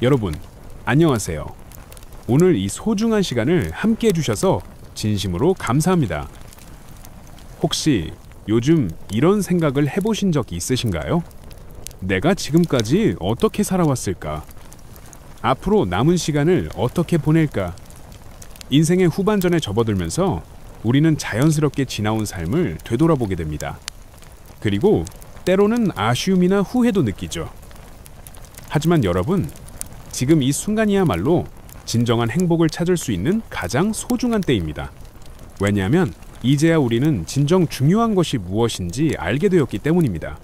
여러분, 안녕하세요. 오늘 이 소중한 시간을 함께 해주셔서 진심으로 감사합니다. 혹시 요즘 이런 생각을 해보신 적 있으신가요? 내가 지금까지 어떻게 살아왔을까? 앞으로 남은 시간을 어떻게 보낼까? 인생의 후반전에 접어들면서 우리는 자연스럽게 지나온 삶을 되돌아보게 됩니다. 그리고 때로는 아쉬움이나 후회도 느끼죠. 하지만 여러분, 지금 이 순간이야말로 진정한 행복을 찾을 수 있는 가장 소중한 때입니다. 왜냐하면 이제야 우리는 진정 중요한 것이 무엇인지 알게 되었기 때문입니다.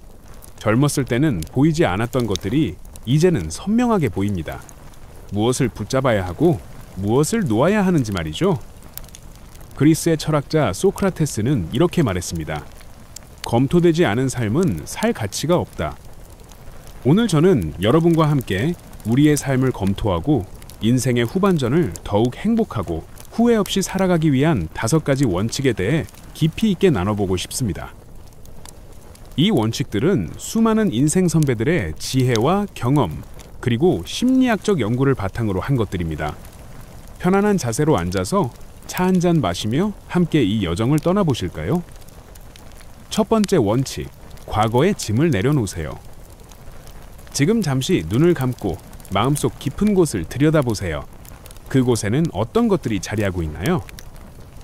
젊었을 때는 보이지 않았던 것들이 이제는 선명하게 보입니다. 무엇을 붙잡아야 하고 무엇을 놓아야 하는지 말이죠. 그리스의 철학자 소크라테스는 이렇게 말했습니다. 검토되지 않은 삶은 살 가치가 없다. 오늘 저는 여러분과 함께 우리의 삶을 검토하고 인생의 후반전을 더욱 행복하고 후회 없이 살아가기 위한 5가지 원칙에 대해 깊이 있게 나눠보고 싶습니다. 이 원칙들은 수많은 인생 선배들의 지혜와 경험, 그리고 심리학적 연구를 바탕으로 한 것들입니다. 편안한 자세로 앉아서 차 한 잔 마시며 함께 이 여정을 떠나보실까요? 첫 번째 원칙, 과거의 짐을 내려놓으세요. 지금 잠시 눈을 감고 마음속 깊은 곳을 들여다보세요. 그곳에는 어떤 것들이 자리하고 있나요?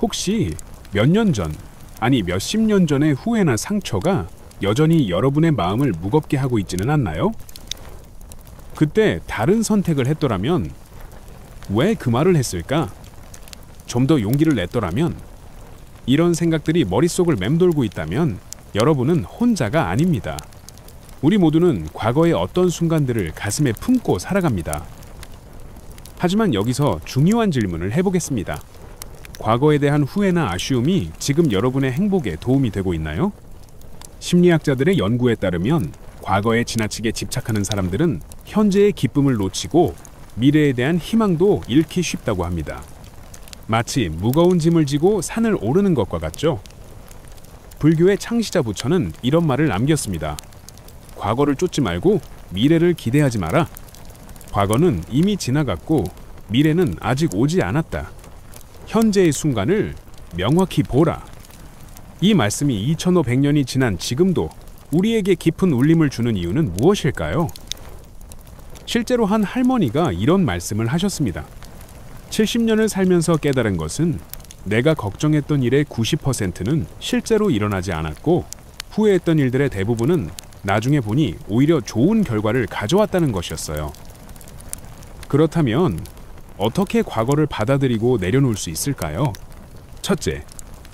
혹시 몇 년 전, 아니 몇십 년 전의 후회나 상처가 여전히 여러분의 마음을 무겁게 하고 있지는 않나요? 그때 다른 선택을 했더라면 왜 그 말을 했을까? 좀 더 용기를 냈더라면? 이런 생각들이 머릿속을 맴돌고 있다면 여러분은 혼자가 아닙니다. 우리 모두는 과거의 어떤 순간들을 가슴에 품고 살아갑니다. 하지만 여기서 중요한 질문을 해보겠습니다. 과거에 대한 후회나 아쉬움이 지금 여러분의 행복에 도움이 되고 있나요? 심리학자들의 연구에 따르면 과거에 지나치게 집착하는 사람들은 현재의 기쁨을 놓치고 미래에 대한 희망도 잃기 쉽다고 합니다. 마치 무거운 짐을 지고 산을 오르는 것과 같죠? 불교의 창시자 부처는 이런 말을 남겼습니다. 과거를 쫓지 말고 미래를 기대하지 마라. 과거는 이미 지나갔고 미래는 아직 오지 않았다. 현재의 순간을 명확히 보라. 이 말씀이 2500년이 지난 지금도 우리에게 깊은 울림을 주는 이유는 무엇일까요? 실제로 한 할머니가 이런 말씀을 하셨습니다. 70년을 살면서 깨달은 것은 내가 걱정했던 일의 90%는 실제로 일어나지 않았고 후회했던 일들의 대부분은 나중에 보니 오히려 좋은 결과를 가져왔다는 것이었어요. 그렇다면 어떻게 과거를 받아들이고 내려놓을 수 있을까요? 첫째,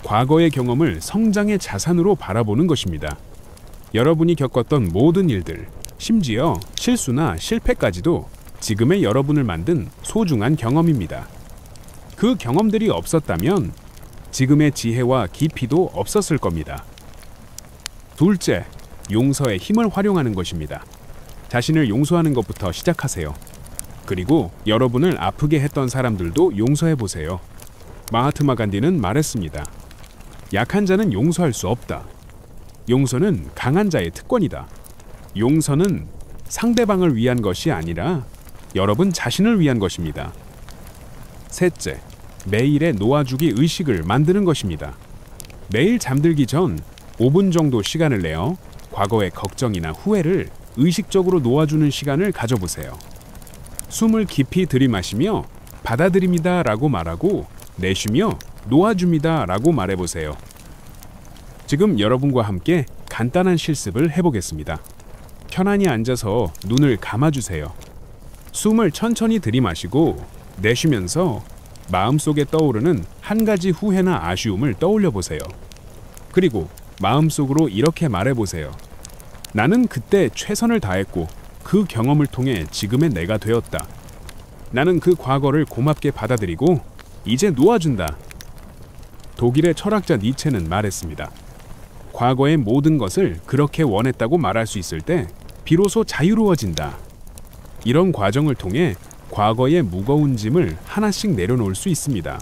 과거의 경험을 성장의 자산으로 바라보는 것입니다. 여러분이 겪었던 모든 일들, 심지어 실수나 실패까지도 지금의 여러분을 만든 소중한 경험입니다. 그 경험들이 없었다면 지금의 지혜와 깊이도 없었을 겁니다. 둘째, 용서의 힘을 활용하는 것입니다. 자신을 용서하는 것부터 시작하세요. 그리고 여러분을 아프게 했던 사람들도 용서해 보세요. 마하트마 간디는 말했습니다. 약한 자는 용서할 수 없다. 용서는 강한 자의 특권이다. 용서는 상대방을 위한 것이 아니라 여러분 자신을 위한 것입니다. 셋째, 매일의 놓아주기 의식을 만드는 것입니다. 매일 잠들기 전 5분 정도 시간을 내어 과거의 걱정이나 후회를 의식적으로 놓아주는 시간을 가져보세요. 숨을 깊이 들이마시며 받아들입니다 라고 말하고 내쉬며 놓아줍니다 라고 말해보세요. 지금 여러분과 함께 간단한 실습을 해보겠습니다. 편안히 앉아서 눈을 감아주세요. 숨을 천천히 들이마시고 내쉬면서 마음속에 떠오르는 한 가지 후회나 아쉬움을 떠올려 보세요. 그리고 마음속으로 이렇게 말해보세요. 나는 그때 최선을 다했고 그 경험을 통해 지금의 내가 되었다. 나는 그 과거를 고맙게 받아들이고 이제 놓아준다. 독일의 철학자 니체는 말했습니다. 과거의 모든 것을 그렇게 원했다고 말할 수 있을 때 비로소 자유로워진다. 이런 과정을 통해 과거의 무거운 짐을 하나씩 내려놓을 수 있습니다.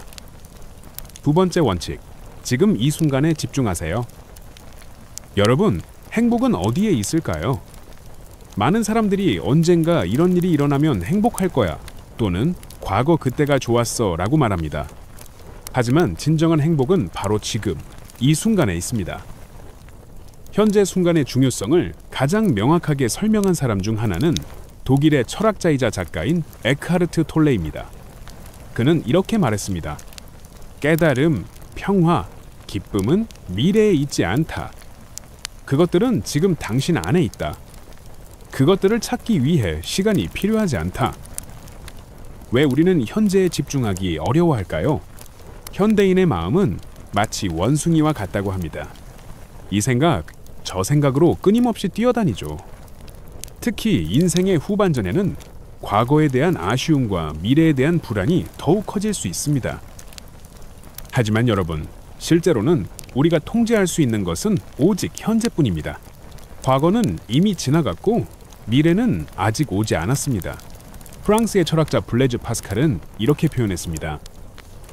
두 번째 원칙, 지금 이 순간에 집중하세요. 여러분, 행복은 어디에 있을까요? 많은 사람들이 언젠가 이런 일이 일어나면 행복할 거야 또는 과거 그때가 좋았어 라고 말합니다. 하지만 진정한 행복은 바로 지금, 이 순간에 있습니다. 현재 순간의 중요성을 가장 명확하게 설명한 사람 중 하나는 독일의 철학자이자 작가인 에크하르트 톨레입니다. 그는 이렇게 말했습니다. 깨달음, 평화, 기쁨은 미래에 있지 않다. 그것들은 지금 당신 안에 있다. 그것들을 찾기 위해 시간이 필요하지 않다. 왜 우리는 현재에 집중하기 어려워할까요? 현대인의 마음은 마치 원숭이와 같다고 합니다. 이 생각, 저 생각으로 끊임없이 뛰어다니죠. 특히 인생의 후반전에는 과거에 대한 아쉬움과 미래에 대한 불안이 더욱 커질 수 있습니다. 하지만 여러분, 실제로는 우리가 통제할 수 있는 것은 오직 현재뿐입니다. 과거는 이미 지나갔고 미래는 아직 오지 않았습니다. 프랑스의 철학자 블레즈 파스칼은 이렇게 표현했습니다.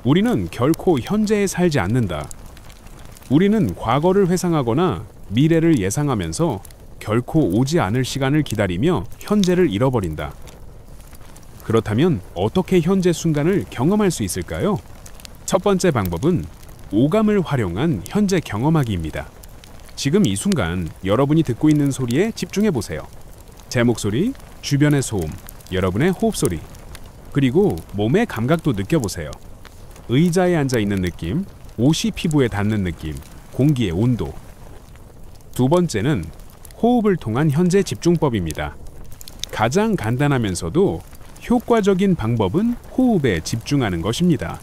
우리는 결코 현재에 살지 않는다. 우리는 과거를 회상하거나 미래를 예상하면서 결코 오지 않을 시간을 기다리며 현재를 잃어버린다. 그렇다면 어떻게 현재 순간을 경험할 수 있을까요? 첫 번째 방법은 오감을 활용한 현재 경험하기입니다. 지금 이 순간 여러분이 듣고 있는 소리에 집중해 보세요. 제 목소리, 주변의 소음, 여러분의 호흡 소리, 그리고 몸의 감각도 느껴보세요. 의자에 앉아 있는 느낌, 옷이 피부에 닿는 느낌, 공기의 온도. 두 번째는 호흡을 통한 현재 집중법입니다. 가장 간단하면서도 효과적인 방법은 호흡에 집중하는 것입니다.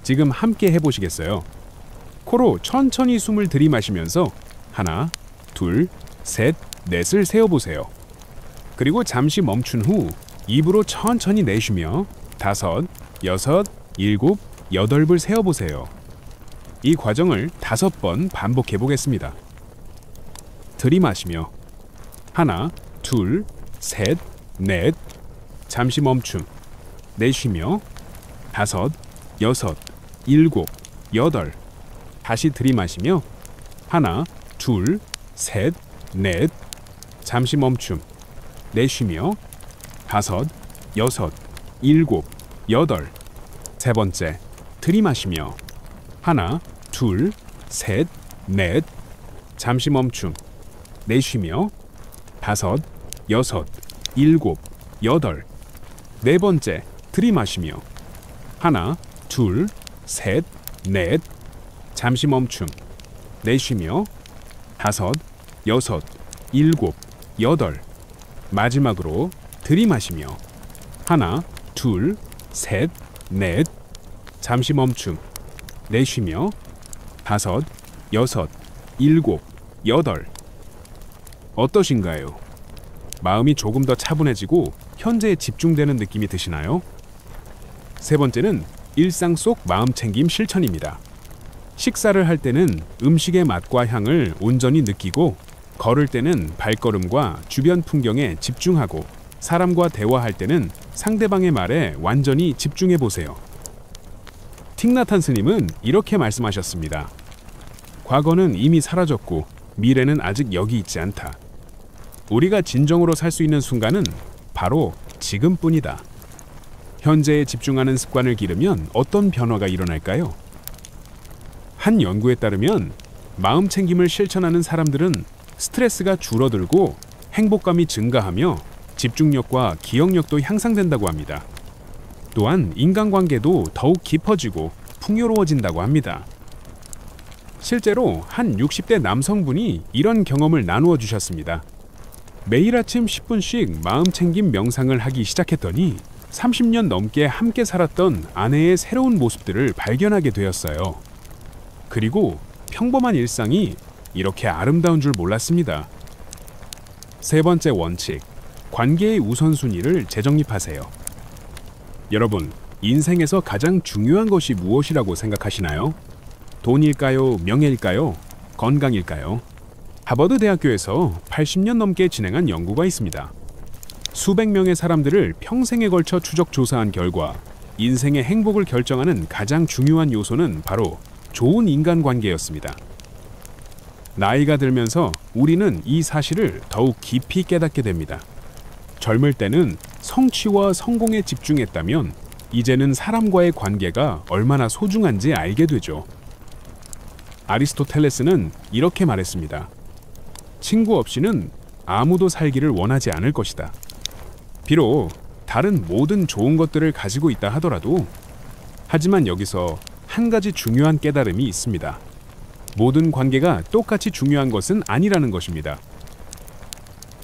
지금 함께 해보시겠어요? 코로 천천히 숨을 들이마시면서 하나, 둘, 셋, 넷을 세어보세요. 그리고 잠시 멈춘 후 입으로 천천히 내쉬며 다섯, 여섯, 일곱, 여덟을 세어보세요. 이 과정을 5번 반복해 보겠습니다. 들이마시며 하나, 둘, 셋, 넷, 잠시 멈춤, 내쉬며 다섯, 여섯, 일곱, 여덟, 다시 들이마시며 하나, 둘, 셋, 넷, 잠시 멈춤, 내쉬며 다섯, 여섯, 일곱, 여덟. 세 번째, 들이마시며 하나, 둘, 셋, 넷, 잠시 멈춤, 내쉬며 다섯, 여섯, 일곱, 여덟. 네 번째, 들이마시며 하나, 둘, 셋, 넷, 잠시 멈춤, 내쉬며 다섯, 여섯, 일곱, 여덟. 마지막으로 들이마시며 하나, 둘, 셋, 넷, 잠시 멈춤, 내쉬며 다섯, 여섯, 일곱, 여덟. 어떠신가요? 마음이 조금 더 차분해지고 현재에 집중되는 느낌이 드시나요? 세 번째는 일상 속 마음 챙김 실천입니다. 식사를 할 때는 음식의 맛과 향을 온전히 느끼고, 걸을 때는 발걸음과 주변 풍경에 집중하고, 사람과 대화할 때는 상대방의 말에 완전히 집중해 보세요. 틱나탄 스님은 이렇게 말씀하셨습니다. 과거는 이미 사라졌고 미래는 아직 여기 있지 않다. 우리가 진정으로 살 수 있는 순간은 바로 지금뿐이다. 현재에 집중하는 습관을 기르면 어떤 변화가 일어날까요? 한 연구에 따르면 마음 챙김을 실천하는 사람들은 스트레스가 줄어들고 행복감이 증가하며 집중력과 기억력도 향상된다고 합니다. 또한 인간관계도 더욱 깊어지고 풍요로워진다고 합니다. 실제로 한 60대 남성분이 이런 경험을 나누어 주셨습니다. 매일 아침 10분씩 마음챙김 명상을 하기 시작했더니 30년 넘게 함께 살았던 아내의 새로운 모습들을 발견하게 되었어요. 그리고 평범한 일상이 이렇게 아름다운 줄 몰랐습니다. 세 번째 원칙, 관계의 우선순위를 재정립하세요. 여러분, 인생에서 가장 중요한 것이 무엇이라고 생각하시나요? 돈일까요? 명예일까요? 건강일까요? 하버드 대학교에서 80년 넘게 진행한 연구가 있습니다. 수백 명의 사람들을 평생에 걸쳐 추적 조사한 결과 인생의 행복을 결정하는 가장 중요한 요소는 바로 좋은 인간관계였습니다. 나이가 들면서 우리는 이 사실을 더욱 깊이 깨닫게 됩니다. 젊을 때는 성취와 성공에 집중했다면 이제는 사람과의 관계가 얼마나 소중한지 알게 되죠. 아리스토텔레스는 이렇게 말했습니다. 친구 없이는 아무도 살기를 원하지 않을 것이다. 비록 다른 모든 좋은 것들을 가지고 있다 하더라도, 하지만 여기서 한 가지 중요한 깨달음이 있습니다. 모든 관계가 똑같이 중요한 것은 아니라는 것입니다.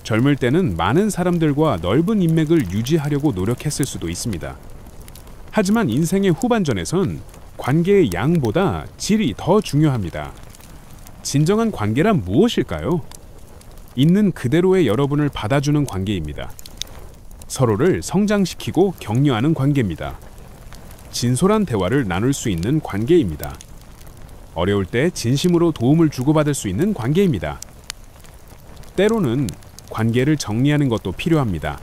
젊을 때는 많은 사람들과 넓은 인맥을 유지하려고 노력했을 수도 있습니다. 하지만 인생의 후반전에선 관계의 양보다 질이 더 중요합니다. 진정한 관계란 무엇일까요? 있는 그대로의 여러분을 받아주는 관계입니다. 서로를 성장시키고 격려하는 관계입니다. 진솔한 대화를 나눌 수 있는 관계입니다. 어려울 때 진심으로 도움을 주고받을 수 있는 관계입니다. 때로는 관계를 정리하는 것도 필요합니다.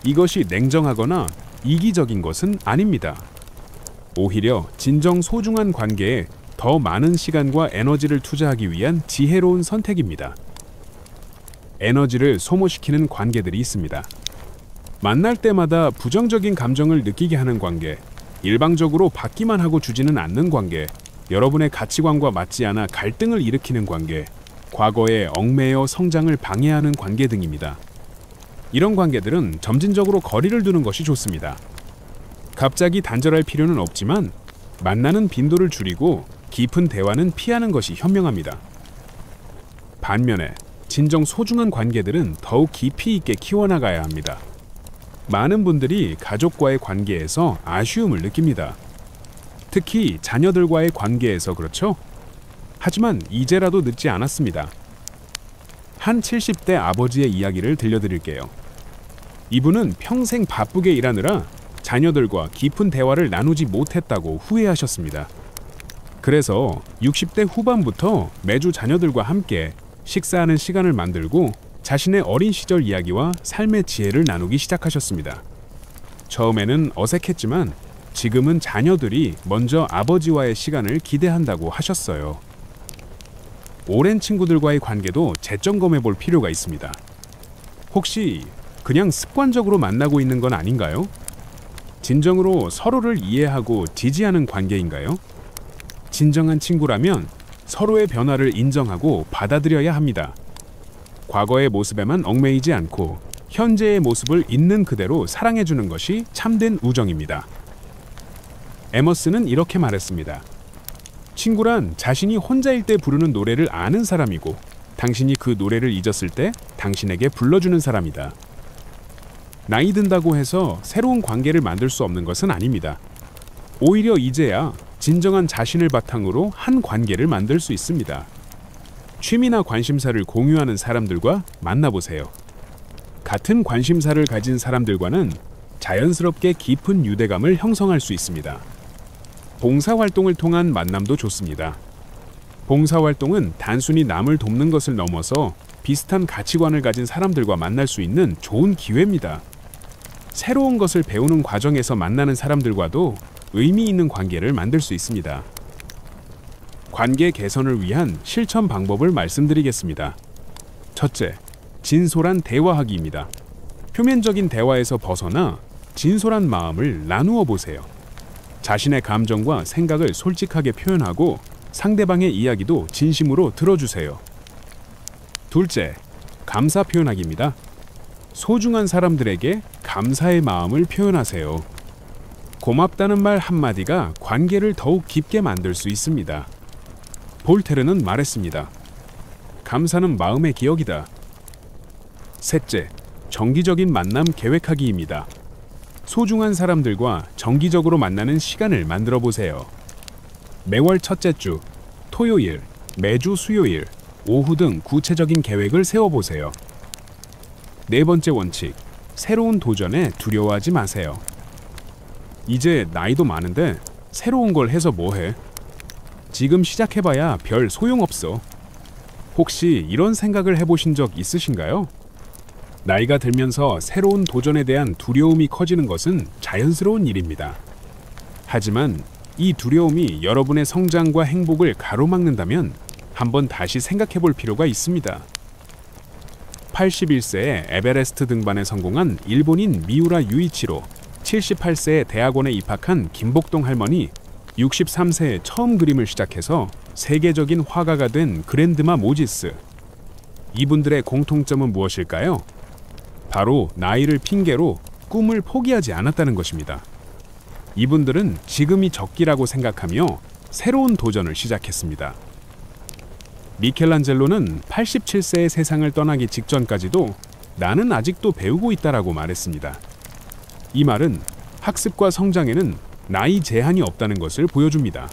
이것이 냉정하거나 이기적인 것은 아닙니다. 오히려 진정 소중한 관계에 더 많은 시간과 에너지를 투자하기 위한 지혜로운 선택입니다. 에너지를 소모시키는 관계들이 있습니다. 만날 때마다 부정적인 감정을 느끼게 하는 관계, 일방적으로 받기만 하고 주지는 않는 관계, 여러분의 가치관과 맞지 않아 갈등을 일으키는 관계, 과거에 얽매여 성장을 방해하는 관계 등입니다. 이런 관계들은 점진적으로 거리를 두는 것이 좋습니다. 갑자기 단절할 필요는 없지만 만나는 빈도를 줄이고 깊은 대화는 피하는 것이 현명합니다. 반면에 진정 소중한 관계들은 더욱 깊이 있게 키워나가야 합니다. 많은 분들이 가족과의 관계에서 아쉬움을 느낍니다. 특히 자녀들과의 관계에서 그렇죠? 하지만 이제라도 늦지 않았습니다. 한 70대 아버지의 이야기를 들려드릴게요. 이분은 평생 바쁘게 일하느라 자녀들과 깊은 대화를 나누지 못했다고 후회하셨습니다. 그래서 60대 후반부터 매주 자녀들과 함께 식사하는 시간을 만들고 자신의 어린 시절 이야기와 삶의 지혜를 나누기 시작하셨습니다. 처음에는 어색했지만 지금은 자녀들이 먼저 아버지와의 시간을 기대한다고 하셨어요. 오랜 친구들과의 관계도 재점검해 볼 필요가 있습니다. 혹시 그냥 습관적으로 만나고 있는 건 아닌가요? 진정으로 서로를 이해하고 지지하는 관계인가요? 진정한 친구라면 서로의 변화를 인정하고 받아들여야 합니다. 과거의 모습에만 얽매이지 않고 현재의 모습을 있는 그대로 사랑해주는 것이 참된 우정입니다. 에머스는 이렇게 말했습니다. 친구란 자신이 혼자일 때 부르는 노래를 아는 사람이고 당신이 그 노래를 잊었을 때 당신에게 불러주는 사람이다. 나이 든다고 해서 새로운 관계를 만들 수 없는 것은 아닙니다. 오히려 이제야 진정한 자신을 바탕으로 한 관계를 만들 수 있습니다. 취미나 관심사를 공유하는 사람들과 만나보세요. 같은 관심사를 가진 사람들과는 자연스럽게 깊은 유대감을 형성할 수 있습니다. 봉사활동을 통한 만남도 좋습니다. 봉사활동은 단순히 남을 돕는 것을 넘어서 비슷한 가치관을 가진 사람들과 만날 수 있는 좋은 기회입니다. 새로운 것을 배우는 과정에서 만나는 사람들과도 의미 있는 관계를 만들 수 있습니다. 관계 개선을 위한 실천 방법을 말씀드리겠습니다. 첫째, 진솔한 대화하기입니다. 표면적인 대화에서 벗어나 진솔한 마음을 나누어 보세요. 자신의 감정과 생각을 솔직하게 표현하고 상대방의 이야기도 진심으로 들어주세요. 둘째, 감사 표현하기입니다. 소중한 사람들에게 감사의 마음을 표현하세요. 고맙다는 말 한마디가 관계를 더욱 깊게 만들 수 있습니다. 볼테르는 말했습니다. 감사는 마음의 기억이다. 셋째, 정기적인 만남 계획하기입니다. 소중한 사람들과 정기적으로 만나는 시간을 만들어 보세요. 매월 첫째 주, 토요일, 매주 수요일, 오후 등 구체적인 계획을 세워보세요. 네 번째 원칙, 새로운 도전에 두려워하지 마세요. 이제 나이도 많은데 새로운 걸 해서 뭐해? 지금 시작해봐야 별 소용없어. 혹시 이런 생각을 해보신 적 있으신가요? 나이가 들면서 새로운 도전에 대한 두려움이 커지는 것은 자연스러운 일입니다. 하지만 이 두려움이 여러분의 성장과 행복을 가로막는다면 한번 다시 생각해 볼 필요가 있습니다. 81세에 에베레스트 등반에 성공한 일본인 미우라 유이치로, 78세에 대학원에 입학한 김복동 할머니, 63세에 처음 그림을 시작해서 세계적인 화가가 된 그랜드마 모지스. 이분들의 공통점은 무엇일까요? 바로 나이를 핑계로 꿈을 포기하지 않았다는 것입니다. 이분들은 지금이 적기라고 생각하며 새로운 도전을 시작했습니다. 미켈란젤로는 87세의 세상을 떠나기 직전까지도 나는 아직도 배우고 있다라고 말했습니다. 이 말은 학습과 성장에는 나이 제한이 없다는 것을 보여줍니다.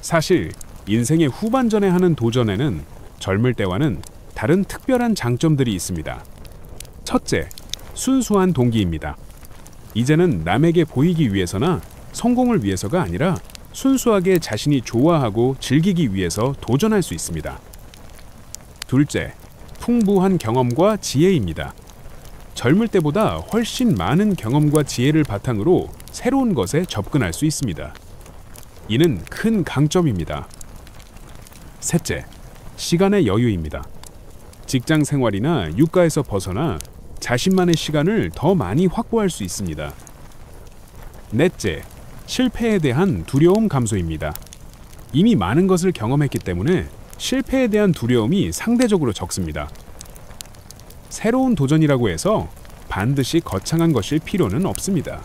사실 인생의 후반전에 하는 도전에는 젊을 때와는 다른 특별한 장점들이 있습니다. 첫째, 순수한 동기입니다. 이제는 남에게 보이기 위해서나 성공을 위해서가 아니라 순수하게 자신이 좋아하고 즐기기 위해서 도전할 수 있습니다. 둘째, 풍부한 경험과 지혜입니다. 젊을 때보다 훨씬 많은 경험과 지혜를 바탕으로 새로운 것에 접근할 수 있습니다. 이는 큰 강점입니다. 셋째, 시간의 여유입니다. 직장 생활이나 육가에서 벗어나 자신만의 시간을 더 많이 확보할 수 있습니다. 넷째, 실패에 대한 두려움 감소입니다. 이미 많은 것을 경험했기 때문에 실패에 대한 두려움이 상대적으로 적습니다. 새로운 도전이라고 해서 반드시 거창한 것일 필요는 없습니다.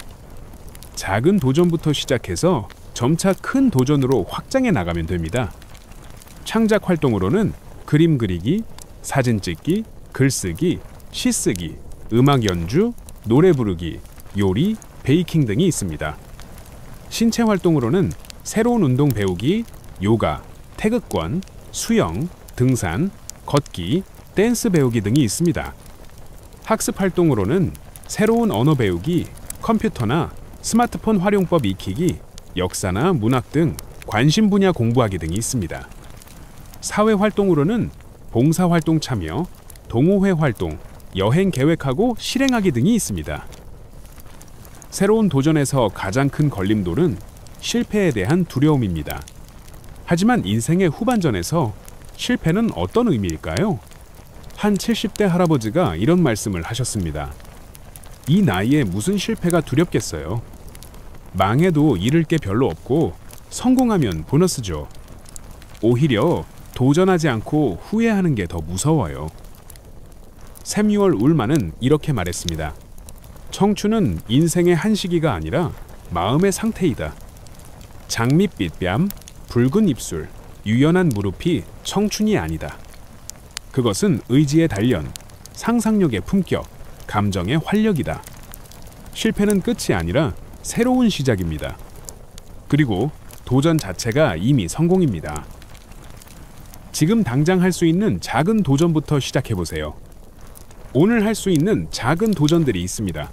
작은 도전부터 시작해서 점차 큰 도전으로 확장해 나가면 됩니다. 창작 활동으로는 그림 그리기, 사진 찍기, 글쓰기, 시쓰기, 음악 연주, 노래 부르기, 요리, 베이킹 등이 있습니다. 신체 활동으로는 새로운 운동 배우기, 요가, 태극권, 수영, 등산, 걷기, 댄스 배우기 등이 있습니다. 학습 활동으로는 새로운 언어 배우기, 컴퓨터나 스마트폰 활용법 익히기, 역사나 문학 등 관심 분야 공부하기 등이 있습니다. 사회 활동으로는 봉사 활동 참여, 동호회 활동, 여행 계획하고 실행하기 등이 있습니다. 새로운 도전에서 가장 큰 걸림돌은 실패에 대한 두려움입니다. 하지만 인생의 후반전에서 실패는 어떤 의미일까요? 한 70대 할아버지가 이런 말씀을 하셨습니다. 이 나이에 무슨 실패가 두렵겠어요. 망해도 잃을 게 별로 없고 성공하면 보너스죠. 오히려 도전하지 않고 후회하는 게 더 무서워요. 샘유얼 울만은 이렇게 말했습니다. 청춘은 인생의 한 시기가 아니라 마음의 상태이다. 장밋빛 뺨, 붉은 입술, 유연한 무릎이 청춘이 아니다. 그것은 의지의 단련, 상상력의 품격, 감정의 활력이다. 실패는 끝이 아니라 새로운 시작입니다. 그리고 도전 자체가 이미 성공입니다. 지금 당장 할 수 있는 작은 도전부터 시작해보세요. 오늘 할 수 있는 작은 도전들이 있습니다.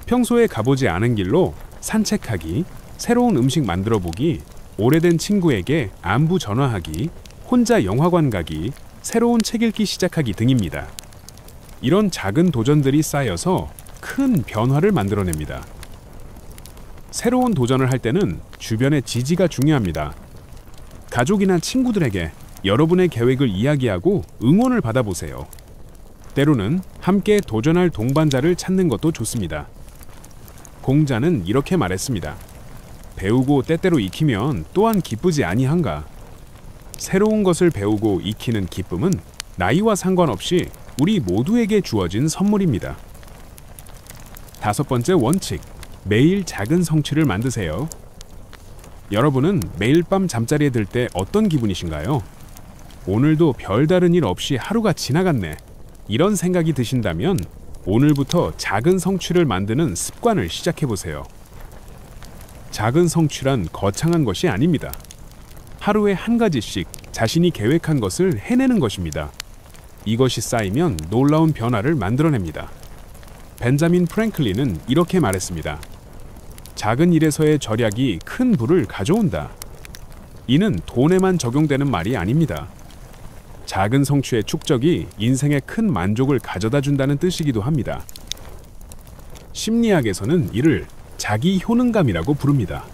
평소에 가보지 않은 길로 산책하기, 새로운 음식 만들어 보기, 오래된 친구에게 안부 전화하기, 혼자 영화관 가기, 새로운 책 읽기 시작하기 등입니다. 이런 작은 도전들이 쌓여서 큰 변화를 만들어냅니다. 새로운 도전을 할 때는 주변의 지지가 중요합니다. 가족이나 친구들에게 여러분의 계획을 이야기하고 응원을 받아보세요. 때로는 함께 도전할 동반자를 찾는 것도 좋습니다. 공자는 이렇게 말했습니다. 배우고 때때로 익히면 또한 기쁘지 아니한가. 새로운 것을 배우고 익히는 기쁨은 나이와 상관없이 우리 모두에게 주어진 선물입니다. 다섯 번째 원칙, 매일 작은 성취를 만드세요. 여러분은 매일 밤 잠자리에 들 때 어떤 기분이신가요? 오늘도 별다른 일 없이 하루가 지나갔네. 이런 생각이 드신다면 오늘부터 작은 성취를 만드는 습관을 시작해보세요. 작은 성취란 거창한 것이 아닙니다. 하루에 한 가지씩 자신이 계획한 것을 해내는 것입니다. 이것이 쌓이면 놀라운 변화를 만들어냅니다. 벤자민 프랭클린은 이렇게 말했습니다. 작은 일에서의 절약이 큰 부를 가져온다. 이는 돈에만 적용되는 말이 아닙니다. 작은 성취의 축적이 인생에 큰 만족을 가져다 준다는 뜻이기도 합니다. 심리학에서는 이를 자기 효능감이라고 부릅니다.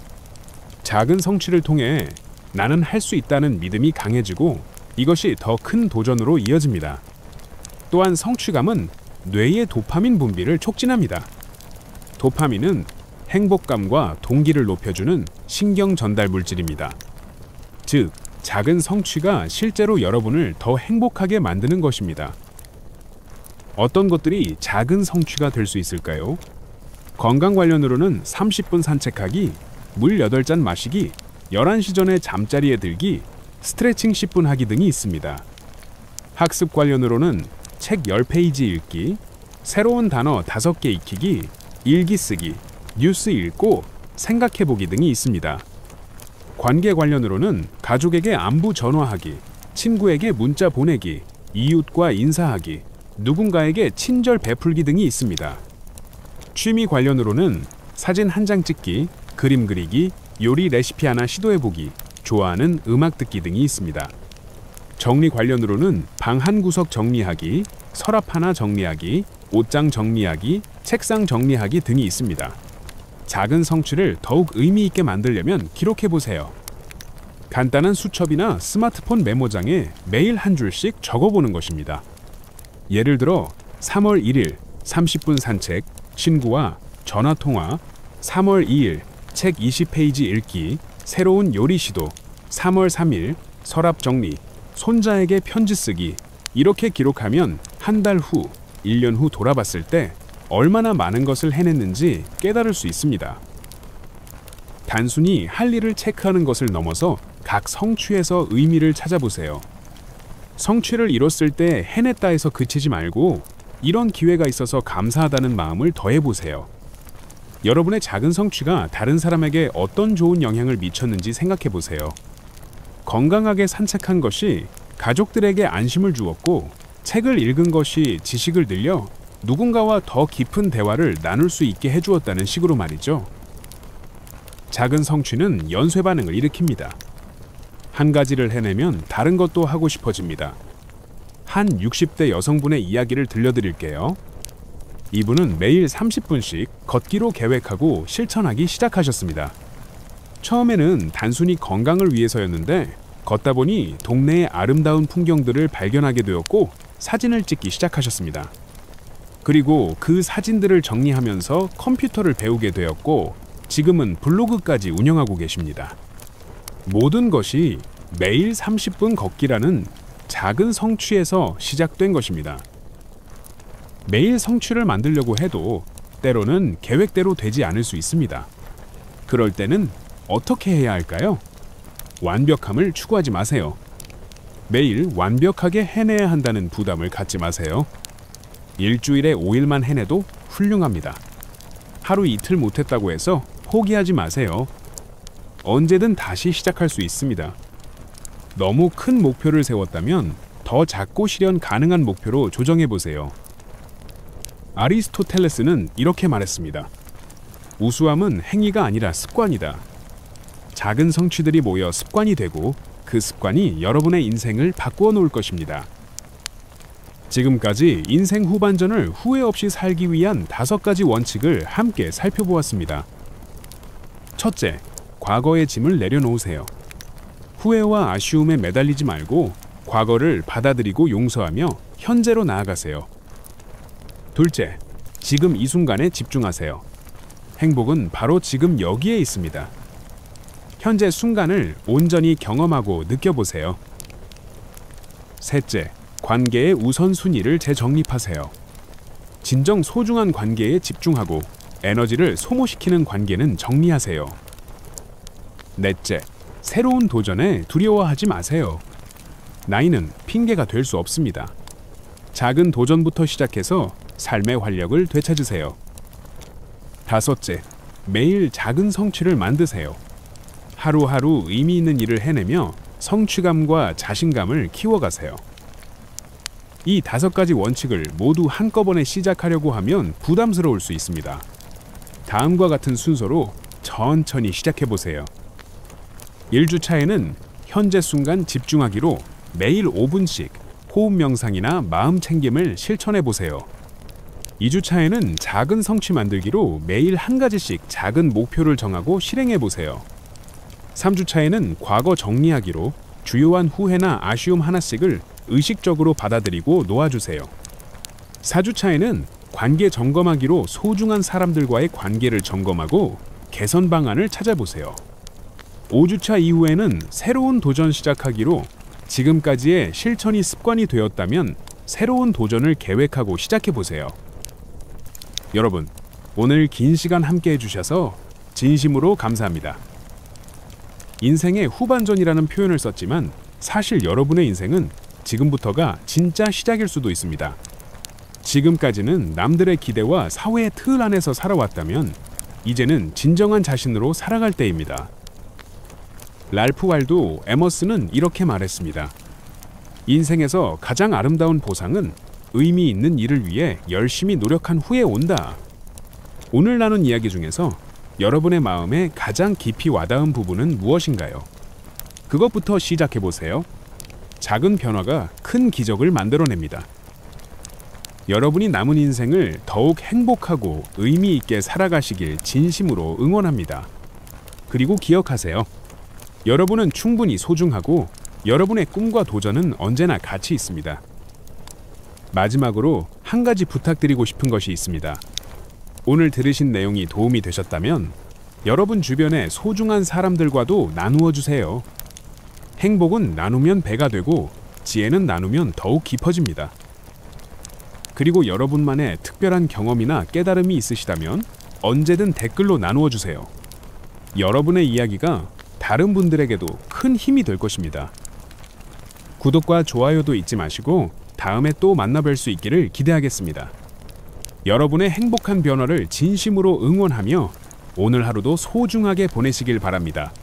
작은 성취를 통해 나는 할 수 있다는 믿음이 강해지고 이것이 더 큰 도전으로 이어집니다. 또한 성취감은 뇌의 도파민 분비를 촉진합니다. 도파민은 행복감과 동기를 높여주는 신경 전달 물질입니다. 즉, 작은 성취가 실제로 여러분을 더 행복하게 만드는 것입니다. 어떤 것들이 작은 성취가 될 수 있을까요? 건강 관련으로는 30분 산책하기, 물 8잔 마시기, 11시 전에 잠자리에 들기, 스트레칭 10분 하기 등이 있습니다. 학습 관련으로는 책 10페이지 읽기, 새로운 단어 5개 익히기, 일기 쓰기, 뉴스 읽고 생각해보기 등이 있습니다. 관계 관련으로는 가족에게 안부 전화하기, 친구에게 문자 보내기, 이웃과 인사하기, 누군가에게 친절 베풀기 등이 있습니다. 취미 관련으로는 사진 한 장 찍기, 그림 그리기, 요리 레시피 하나 시도해보기, 좋아하는 음악 듣기 등이 있습니다. 정리 관련으로는 방 한 구석 정리하기, 서랍 하나 정리하기, 옷장 정리하기, 책상 정리하기 등이 있습니다. 작은 성취를 더욱 의미 있게 만들려면 기록해보세요. 간단한 수첩이나 스마트폰 메모장에 매일 한 줄씩 적어보는 것입니다. 예를 들어 3월 1일 30분 산책, 친구와 전화통화, 3월 2일 책 20페이지 읽기, 새로운 요리 시도, 3월 3일 서랍 정리, 손자에게 편지 쓰기. 이렇게 기록하면 한 달 후, 1년 후 돌아봤을 때 얼마나 많은 것을 해냈는지 깨달을 수 있습니다. 단순히 할 일을 체크하는 것을 넘어서 각 성취에서 의미를 찾아보세요. 성취를 이뤘을 때 해냈다 해서 그치지 말고 이런 기회가 있어서 감사하다는 마음을 더해보세요. 여러분의 작은 성취가 다른 사람에게 어떤 좋은 영향을 미쳤는지 생각해보세요. 건강하게 산책한 것이 가족들에게 안심을 주었고, 책을 읽은 것이 지식을 늘려 누군가와 더 깊은 대화를 나눌 수 있게 해주었다는 식으로 말이죠. 작은 성취는 연쇄 반응을 일으킵니다. 한 가지를 해내면 다른 것도 하고 싶어집니다. 한 60대 여성분의 이야기를 들려드릴게요. 이분은 매일 30분씩 걷기로 계획하고 실천하기 시작하셨습니다. 처음에는 단순히 건강을 위해서였는데 걷다 보니 동네의 아름다운 풍경들을 발견하게 되었고 사진을 찍기 시작하셨습니다. 그리고 그 사진들을 정리하면서 컴퓨터를 배우게 되었고 지금은 블로그까지 운영하고 계십니다. 모든 것이 매일 30분 걷기라는 작은 성취에서 시작된 것입니다. 매일 성취를 만들려고 해도 때로는 계획대로 되지 않을 수 있습니다. 그럴 때는 어떻게 해야 할까요? 완벽함을 추구하지 마세요. 매일 완벽하게 해내야 한다는 부담을 갖지 마세요. 일주일에 5일만 해내도 훌륭합니다. 하루 이틀 못했다고 해서 포기하지 마세요. 언제든 다시 시작할 수 있습니다. 너무 큰 목표를 세웠다면 더 작고 실현 가능한 목표로 조정해 보세요. 아리스토텔레스는 이렇게 말했습니다. 우수함은 행위가 아니라 습관이다. 작은 성취들이 모여 습관이 되고 그 습관이 여러분의 인생을 바꾸어 놓을 것입니다. 지금까지 인생 후반전을 후회 없이 살기 위한 5가지 원칙을 함께 살펴보았습니다. 첫째, 과거의 짐을 내려놓으세요. 후회와 아쉬움에 매달리지 말고 과거를 받아들이고 용서하며 현재로 나아가세요. 둘째, 지금 이 순간에 집중하세요. 행복은 바로 지금 여기에 있습니다. 현재 순간을 온전히 경험하고 느껴보세요. 셋째, 관계의 우선순위를 재정립하세요. 진정 소중한 관계에 집중하고 에너지를 소모시키는 관계는 정리하세요. 넷째, 새로운 도전에 두려워하지 마세요. 나이는 핑계가 될 수 없습니다. 작은 도전부터 시작해서 삶의 활력을 되찾으세요. 다섯째, 매일 작은 성취를 만드세요. 하루하루 의미 있는 일을 해내며 성취감과 자신감을 키워가세요. 이 5가지 원칙을 모두 한꺼번에 시작하려고 하면 부담스러울 수 있습니다. 다음과 같은 순서로 천천히 시작해보세요. 1주차에는 현재 순간 집중하기로 매일 5분씩 호흡 명상이나 마음 챙김을 실천해보세요. 2주차에는 작은 성취 만들기로 매일 한 가지씩 작은 목표를 정하고 실행해보세요. 3주차에는 과거 정리하기로 주요한 후회나 아쉬움 하나씩을 의식적으로 받아들이고 놓아주세요. 4주차에는 관계 점검하기로 소중한 사람들과의 관계를 점검하고 개선 방안을 찾아보세요. 5주차 이후에는 새로운 도전 시작하기로 지금까지의 실천이 습관이 되었다면 새로운 도전을 계획하고 시작해보세요. 여러분, 오늘 긴 시간 함께 해주셔서 진심으로 감사합니다. 인생의 후반전이라는 표현을 썼지만 사실 여러분의 인생은 지금부터가 진짜 시작일 수도 있습니다. 지금까지는 남들의 기대와 사회의 틀 안에서 살아왔다면 이제는 진정한 자신으로 살아갈 때입니다. 랄프 wal도 에머스는 이렇게 말했습니다. 인생에서 가장 아름다운 보상은 의미 있는 일을 위해 열심히 노력한 후에 온다. 오늘 나눈 이야기 중에서 여러분의 마음에 가장 깊이 와닿은 부분은 무엇인가요? 그것부터 시작해보세요. 작은 변화가 큰 기적을 만들어냅니다. 여러분이 남은 인생을 더욱 행복하고 의미 있게 살아가시길 진심으로 응원합니다. 그리고 기억하세요. 여러분은 충분히 소중하고 여러분의 꿈과 도전은 언제나 가치 있습니다. 마지막으로 한 가지 부탁드리고 싶은 것이 있습니다. 오늘 들으신 내용이 도움이 되셨다면 여러분 주변의 소중한 사람들과도 나누어 주세요. 행복은 나누면 배가 되고 지혜는 나누면 더욱 깊어집니다. 그리고 여러분만의 특별한 경험이나 깨달음이 있으시다면 언제든 댓글로 나누어 주세요. 여러분의 이야기가 다른 분들에게도 큰 힘이 될 것입니다. 구독과 좋아요도 잊지 마시고 다음에 또 만나뵐 수 있기를 기대하겠습니다. 여러분의 행복한 변화를 진심으로 응원하며 오늘 하루도 소중하게 보내시길 바랍니다.